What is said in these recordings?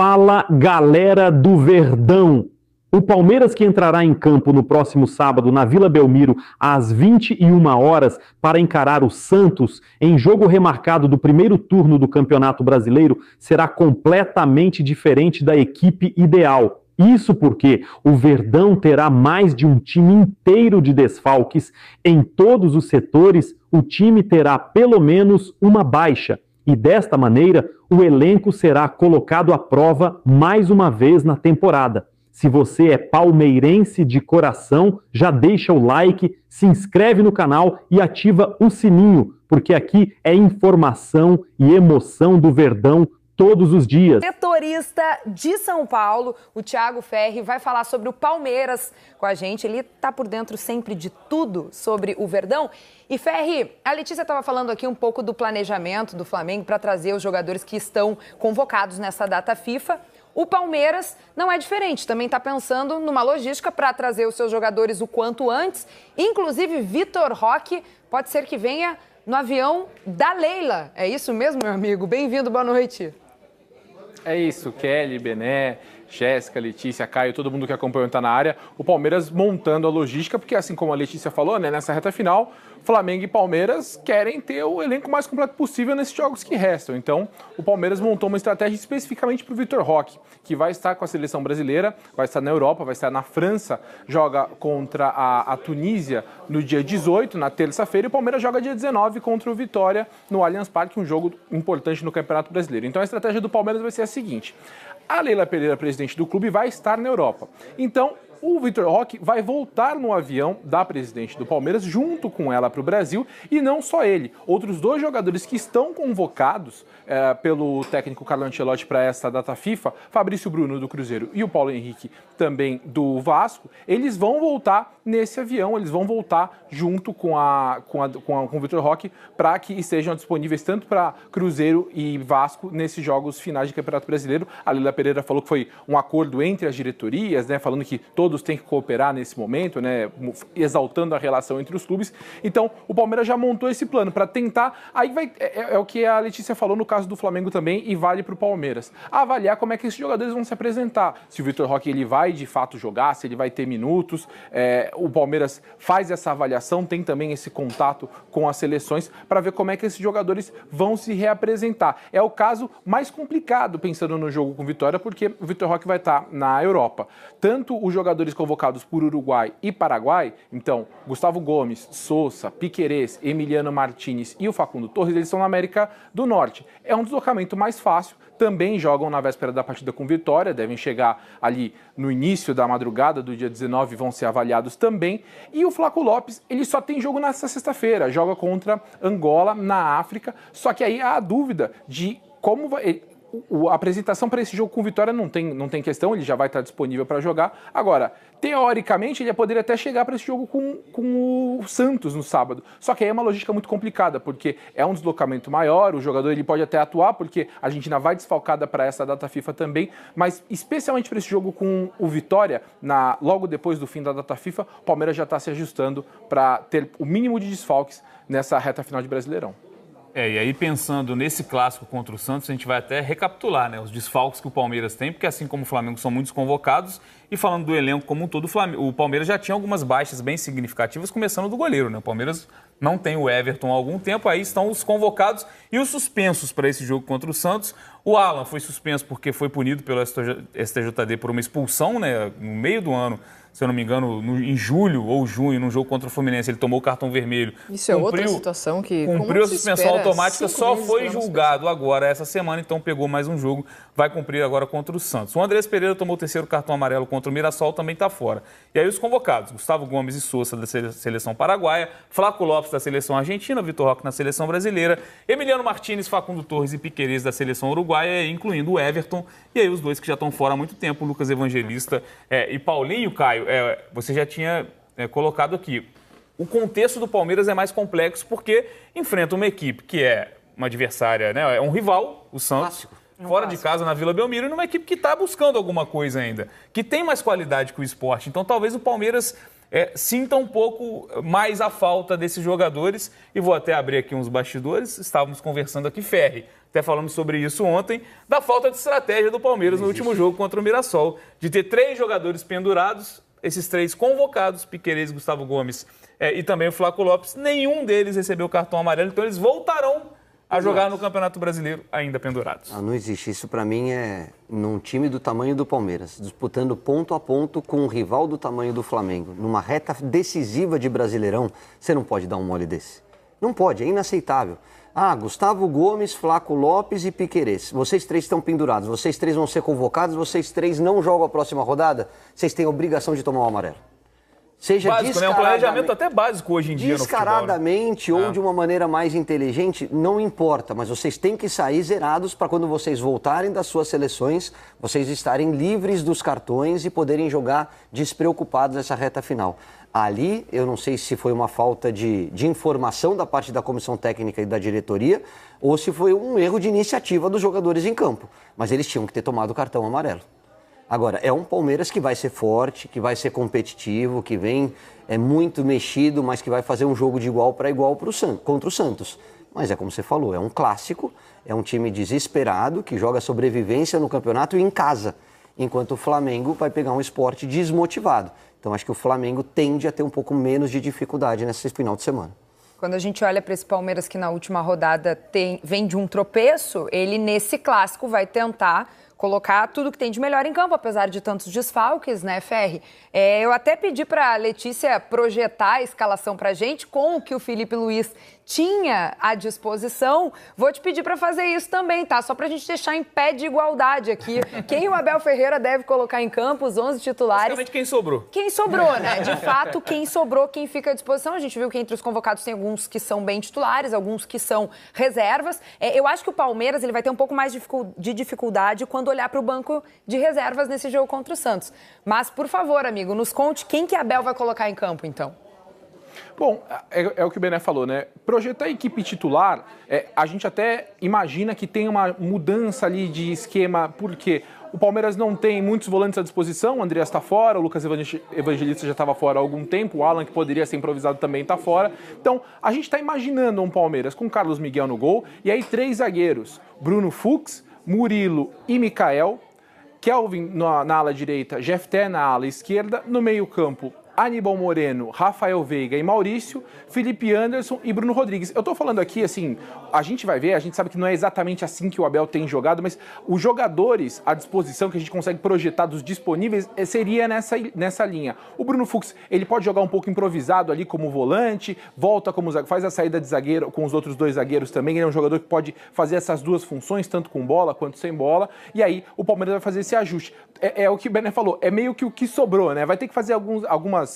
Fala, galera do Verdão! O Palmeiras, que entrará em campo no próximo sábado na Vila Belmiro às 21 horas para encarar o Santos em jogo remarcado do primeiro turno do Campeonato Brasileiro, será completamente diferente da equipe ideal. Isso porque o Verdão terá mais de um time inteiro de desfalques. Em todos os setores, o time terá pelo menos uma baixa. E desta maneira, o elenco será colocado à prova mais uma vez na temporada. Se você é palmeirense de coração, já deixa o like, se inscreve no canal e ativa o sininho, porque aqui é informação e emoção do Verdão todos os dias. Setorista de São Paulo, o Thiago Ferri, vai falar sobre o Palmeiras com a gente. Ele está por dentro sempre de tudo sobre o Verdão. E Ferri, a Letícia estava falando aqui um pouco do planejamento do Flamengo para trazer os jogadores que estão convocados nessa data FIFA. O Palmeiras não é diferente, também está pensando numa logística para trazer os seus jogadores o quanto antes. Inclusive, Vitor Roque pode ser que venha no avião da Leila. É isso mesmo, meu amigo? Bem-vindo, boa noite. É isso, Kelly, Bené, Jéssica, Letícia, Caio, todo mundo que acompanhou está na área. O Palmeiras montando a logística, porque assim como a Letícia falou, né, nessa reta final, Flamengo e Palmeiras querem ter o elenco mais completo possível nesses jogos que restam. Então, o Palmeiras montou uma estratégia especificamente para o Vitor Roque, que vai estar com a seleção brasileira, vai estar na Europa, vai estar na França, joga contra a Tunísia no dia 18, na terça-feira, e o Palmeiras joga dia 19 contra o Vitória no Allianz Parque, um jogo importante no Campeonato Brasileiro. Então, a estratégia do Palmeiras vai ser a seguinte: a Leila Pereira, presidente do clube, vai estar na Europa. Então, o Vitor Roque vai voltar no avião da presidente do Palmeiras junto com ela para o Brasil, e não só ele. Outros dois jogadores que estão convocados pelo técnico Carlo Ancelotti para essa data FIFA, Fabrício Bruno do Cruzeiro e o Paulo Henrique também do Vasco, eles vão voltar nesse avião, eles vão voltar junto com o Vitor Roque para que estejam disponíveis tanto para Cruzeiro e Vasco nesses jogos finais de Campeonato Brasileiro. A Leila Pereira falou que foi um acordo entre as diretorias, né, falando que todos têm que cooperar nesse momento, né, exaltando a relação entre os clubes. Então, o Palmeiras já montou esse plano para tentar. Aí é o que a Letícia falou no caso do Flamengo também, e vale para o Palmeiras. Avaliar como é que esses jogadores vão se apresentar. Se o Vitor Roque ele vai de fato jogar, se ele vai ter minutos. O Palmeiras faz essa avaliação, tem também esse contato com as seleções para ver como é que esses jogadores vão se reapresentar. É o caso mais complicado pensando no jogo com Vitória, porque o Vitor Roque vai estar na Europa. Tanto os jogadores convocados por Uruguai e Paraguai, então Gustavo Gomes, Sousa, Piquerez, Emiliano Martínez e o Facundo Torres, eles estão na América do Norte. É um deslocamento mais fácil, também jogam na véspera da partida com Vitória, devem chegar ali no início da madrugada do dia 19, vão ser avaliados também. E o Flaco Lopes, ele só tem jogo nessa sexta-feira, joga contra Angola, na África, só que aí há a dúvida de como vai... A apresentação para esse jogo com Vitória não tem questão, ele já vai estar disponível para jogar. Agora, teoricamente, ele poderia até chegar para esse jogo com o Santos no sábado. Só que aí é uma logística muito complicada, porque é um deslocamento maior, o jogador ele pode até atuar, porque a Argentina vai desfalcada para essa data FIFA também, mas especialmente para esse jogo com o Vitória, logo depois do fim da data FIFA, o Palmeiras já está se ajustando para ter o mínimo de desfalques nessa reta final de Brasileirão. E aí pensando nesse clássico contra o Santos, a gente vai até recapitular, né, os desfalques que o Palmeiras tem, porque assim como o Flamengo são muitos convocados, e falando do elenco como um todo, o Palmeiras já tinha algumas baixas bem significativas, começando do goleiro, né? O Palmeiras não tem o Everton há algum tempo, aí estão os convocados e os suspensos para esse jogo contra o Santos. O Alan foi suspenso porque foi punido pelo STJD por uma expulsão, né, no meio do ano, se eu não me engano, em julho ou junho, num jogo contra o Fluminense, ele tomou o cartão vermelho. Isso é outra situação que... Cumpriu a suspensão automática, só foi julgado agora essa semana, então pegou mais um jogo, vai cumprir agora contra o Santos. O Andrés Pereira tomou o terceiro cartão amarelo contra o Mirassol, também está fora. E aí os convocados, Gustavo Gomes e Sousa da seleção paraguaia, Flaco Lopes da seleção argentina, Vitor Roque na seleção brasileira, Emiliano Martínez, Facundo Torres e Piquerez da seleção uruguaia, incluindo o Everton, e aí os dois que já estão fora há muito tempo, Lucas Evangelista e Paulinho. Caio, você já tinha colocado aqui, o contexto do Palmeiras é mais complexo porque enfrenta uma equipe que é uma adversária, né, é um rival, o Santos, fora de casa na Vila Belmiro, e numa equipe que está buscando alguma coisa ainda, que tem mais qualidade que o Sport. Então talvez o Palmeiras sinta um pouco mais a falta desses jogadores. E vou até abrir aqui uns bastidores, estávamos conversando aqui, Ferri, até falamos sobre isso ontem, da falta de estratégia do Palmeiras no último jogo contra o Mirassol, de ter 3 jogadores pendurados, esses 3 convocados, Piquerez, Gustavo Gomes e também o Flaco Lopes, nenhum deles recebeu cartão amarelo, então eles voltarão a jogar no Campeonato Brasileiro ainda pendurados. Não existe. Isso para mim é num time do tamanho do Palmeiras, disputando ponto a ponto com um rival do tamanho do Flamengo. Numa reta decisiva de Brasileirão, você não pode dar um mole desse. Não pode, é inaceitável. Gustavo Gomes, Flaco Lopes e Piquerez. Vocês 3 estão pendurados, vocês 3 vão ser convocados, vocês 3 não jogam a próxima rodada, vocês têm a obrigação de tomar o amarelo. Seja básico, né? Um planejamento até básico hoje em dia no futebol, descaradamente ou de uma maneira mais inteligente, não importa, mas vocês têm que sair zerados para quando vocês voltarem das suas seleções, vocês estarem livres dos cartões e poderem jogar despreocupados essa reta final. Ali, eu não sei se foi uma falta de informação da parte da comissão técnica e da diretoria ou se foi um erro de iniciativa dos jogadores em campo, mas eles tinham que ter tomado o cartão amarelo. Agora, é um Palmeiras que vai ser forte, que vai ser competitivo, que vem muito mexido, mas que vai fazer um jogo de igual para igual contra o Santos. Mas é como você falou, é um clássico, é um time desesperado, que joga sobrevivência no campeonato e em casa, enquanto o Flamengo vai pegar um Sport desmotivado. Então, acho que o Flamengo tende a ter um pouco menos de dificuldade nesse final de semana. Quando a gente olha para esse Palmeiras que na última rodada vem de um tropeço, ele nesse clássico vai tentar colocar tudo que tem de melhor em campo, apesar de tantos desfalques, né, Ferri? Eu até pedi para a Letícia projetar a escalação para a gente com o que o Felipe Luiz tinha à disposição. Vou te pedir para fazer isso também, tá? Só para a gente deixar em pé de igualdade aqui. Quem o Abel Ferreira deve colocar em campo, os 11 titulares. Basicamente quem sobrou. Quem sobrou, né? De fato, quem sobrou, quem fica à disposição. A gente viu que entre os convocados tem alguns que são bem titulares, alguns que são reservas. Eu acho que o Palmeiras ele vai ter um pouco mais de dificuldade quando olhar para o banco de reservas nesse jogo contra o Santos. Mas, por favor, amigo, nos conte quem que Abel vai colocar em campo, então. Bom, é o que o Bené falou, né? Projetar a equipe titular, a gente até imagina que tem uma mudança ali de esquema, porque o Palmeiras não tem muitos volantes à disposição, o Andreas está fora, o Lucas Evangelista já estava fora há algum tempo, o Alan, que poderia ser improvisado, também está fora. Então, a gente está imaginando um Palmeiras com Carlos Miguel no gol, e aí 3 zagueiros, Bruno Fux, Murilo e Mikael, Kelvin na ala direita, Jefté na ala esquerda, no meio-campo, Aníbal Moreno, Rafael Veiga e Maurício, Felipe Anderson e Bruno Rodrigues. Eu tô falando aqui, assim, a gente vai ver, a gente sabe que não é exatamente assim que o Abel tem jogado, mas os jogadores à disposição que a gente consegue projetar dos disponíveis seria nessa linha. O Bruno Fux, ele pode jogar um pouco improvisado ali como volante, volta como zagueiro, faz a saída de zagueiro com os outros 2 zagueiros também, ele é um jogador que pode fazer essas 2 funções, tanto com bola quanto sem bola, e aí o Palmeiras vai fazer esse ajuste. É o que o Bené falou, é meio que o que sobrou, né? Vai ter que fazer algumas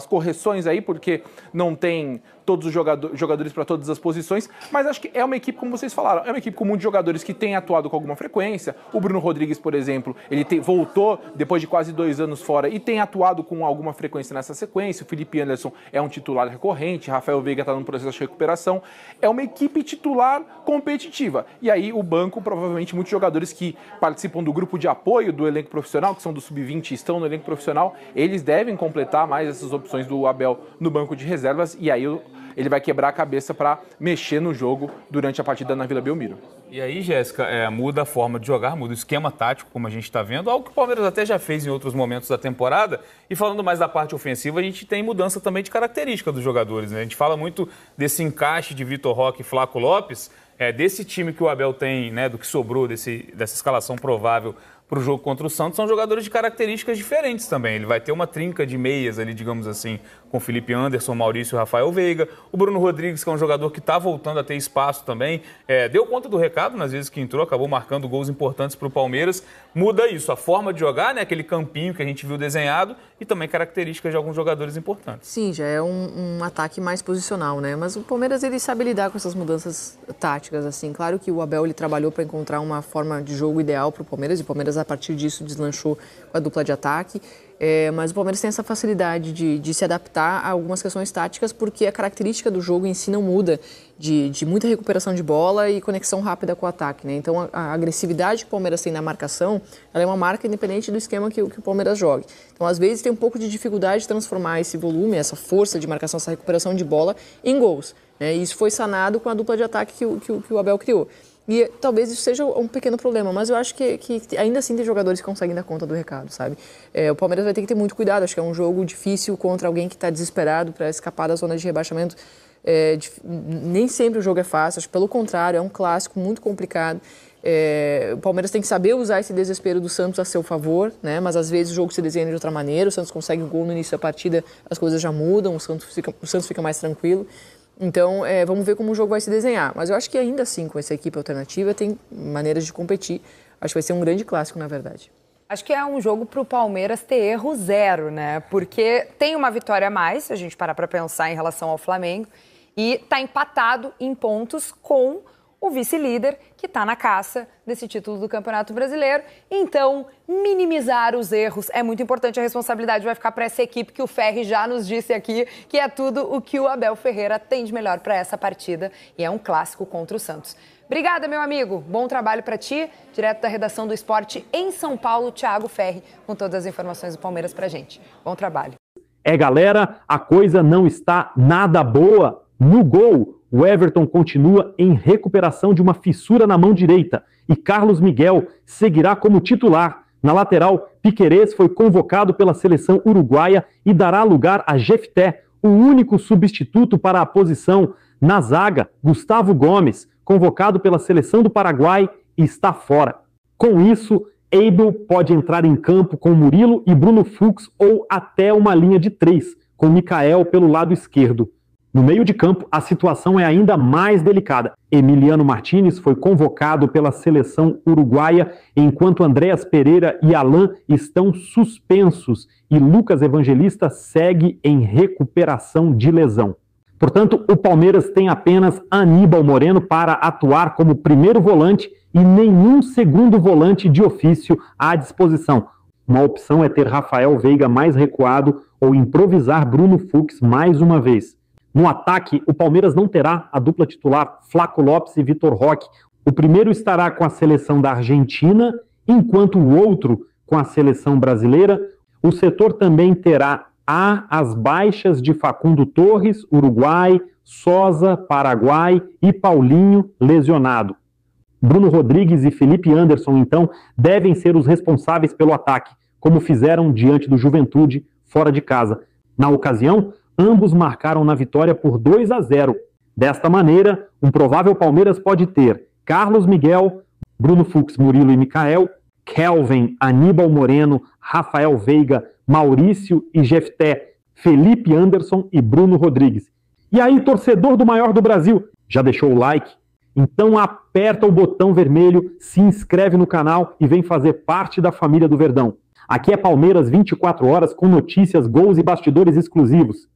correções aí, porque não tem todos os jogadores para todas as posições, mas acho que é uma equipe, como vocês falaram, é uma equipe com muitos jogadores que têm atuado com alguma frequência. O Bruno Rodrigues, por exemplo, ele voltou depois de quase 2 anos fora e tem atuado com alguma frequência nessa sequência. O Felipe Anderson é um titular recorrente, Rafael Veiga está num processo de recuperação. É uma equipe titular competitiva. E aí o banco, provavelmente, muitos jogadores que participam do grupo de apoio do elenco profissional, que são do Sub-20 e estão no elenco profissional, eles devem completar mais essas opções do Abel no banco de reservas, e aí ele vai quebrar a cabeça para mexer no jogo durante a partida na Vila Belmiro. E aí, Jéssica, muda a forma de jogar, muda o esquema tático, como a gente está vendo, algo que o Palmeiras até já fez em outros momentos da temporada. E falando mais da parte ofensiva, a gente tem mudança também de característica dos jogadores, né? A gente fala muito desse encaixe de Vitor Roque e Flaco Lopes, desse time que o Abel tem, né, do que sobrou dessa escalação provável para o jogo contra o Santos, são jogadores de características diferentes também. Ele vai ter uma trinca de meias ali, digamos assim, com Felipe Anderson, Maurício e Rafael Veiga. O Bruno Rodrigues, que é um jogador que está voltando a ter espaço também, deu conta do recado nas vezes que entrou, acabou marcando gols importantes para o Palmeiras. Muda isso, a forma de jogar, né, aquele campinho que a gente viu desenhado, e também características de alguns jogadores importantes. Sim, já é um ataque mais posicional, né? Mas o Palmeiras, ele sabe lidar com essas mudanças táticas, assim. Claro que o Abel, ele trabalhou para encontrar uma forma de jogo ideal para o Palmeiras, e o Palmeiras, a partir disso, deslanchou com a dupla de ataque. Mas o Palmeiras tem essa facilidade de se adaptar a algumas questões táticas, porque a característica do jogo em si não muda, de muita recuperação de bola e conexão rápida com o ataque, né? Então, a agressividade que o Palmeiras tem na marcação, ela é uma marca independente do esquema que o Palmeiras jogue. Então, às vezes, tem um pouco de dificuldade de transformar esse volume, essa força de marcação, essa recuperação de bola em gols, né? E isso foi sanado com a dupla de ataque que o Abel criou. E talvez isso seja um pequeno problema, mas eu acho que ainda assim tem jogadores que conseguem dar conta do recado, sabe? O Palmeiras vai ter que ter muito cuidado, acho que é um jogo difícil contra alguém que está desesperado para escapar da zona de rebaixamento. Nem sempre o jogo é fácil, acho que pelo contrário, é um clássico muito complicado. O Palmeiras tem que saber usar esse desespero do Santos a seu favor, né? Mas às vezes o jogo se desenha de outra maneira, o Santos consegue um gol no início da partida, as coisas já mudam, o Santos fica mais tranquilo. Então, vamos ver como o jogo vai se desenhar. Mas eu acho que ainda assim, com essa equipe alternativa, tem maneiras de competir. Acho que vai ser um grande clássico, na verdade. Acho que é um jogo para o Palmeiras ter erro zero, né? Porque tem uma vitória a mais, se a gente parar para pensar em relação ao Flamengo, e está empatado em pontos com o vice-líder, que está na caça desse título do Campeonato Brasileiro. Então, minimizar os erros é muito importante. A responsabilidade vai ficar para essa equipe que o Ferri já nos disse aqui, que é tudo o que o Abel Ferreira tem de melhor para essa partida. E é um clássico contra o Santos. Obrigada, meu amigo. Bom trabalho para ti. Direto da redação do Esporte em São Paulo, Thiago Ferri, com todas as informações do Palmeiras para a gente. Bom trabalho. Galera, a coisa não está nada boa. No gol, o Everton continua em recuperação de uma fissura na mão direita e Carlos Miguel seguirá como titular. Na lateral, Piquerez foi convocado pela seleção uruguaia e dará lugar a Jefté, o único substituto para a posição. Na zaga, Gustavo Gomes, convocado pela seleção do Paraguai, está fora. Com isso, Abel pode entrar em campo com Murilo e Bruno Fux ou até uma linha de 3, com Michael pelo lado esquerdo. No meio de campo, a situação é ainda mais delicada. Emiliano Martínez foi convocado pela seleção uruguaia, enquanto Andréas Pereira e Alan estão suspensos e Lucas Evangelista segue em recuperação de lesão. Portanto, o Palmeiras tem apenas Aníbal Moreno para atuar como primeiro volante e nenhum segundo volante de ofício à disposição. Uma opção é ter Rafael Veiga mais recuado ou improvisar Bruno Fux mais uma vez. No ataque, o Palmeiras não terá a dupla titular Flaco Lopes e Vitor Roque. O primeiro estará com a seleção da Argentina, enquanto o outro com a seleção brasileira. O setor também terá as baixas de Facundo Torres, Uruguai, Sosa, Paraguai e Paulinho, lesionado. Bruno Rodrigues e Felipe Anderson, então, devem ser os responsáveis pelo ataque, como fizeram diante do Juventude fora de casa. Na ocasião, ambos marcaram na vitória por 2-0. Desta maneira, um provável Palmeiras pode ter Carlos Miguel, Bruno Fux, Murilo e Michael, Kelvin, Aníbal Moreno, Rafael Veiga, Maurício e Jefté, Felipe Anderson e Bruno Rodrigues. E aí, torcedor do maior do Brasil, já deixou o like? Então aperta o botão vermelho, se inscreve no canal e vem fazer parte da família do Verdão. Aqui é Palmeiras 24 horas com notícias, gols e bastidores exclusivos.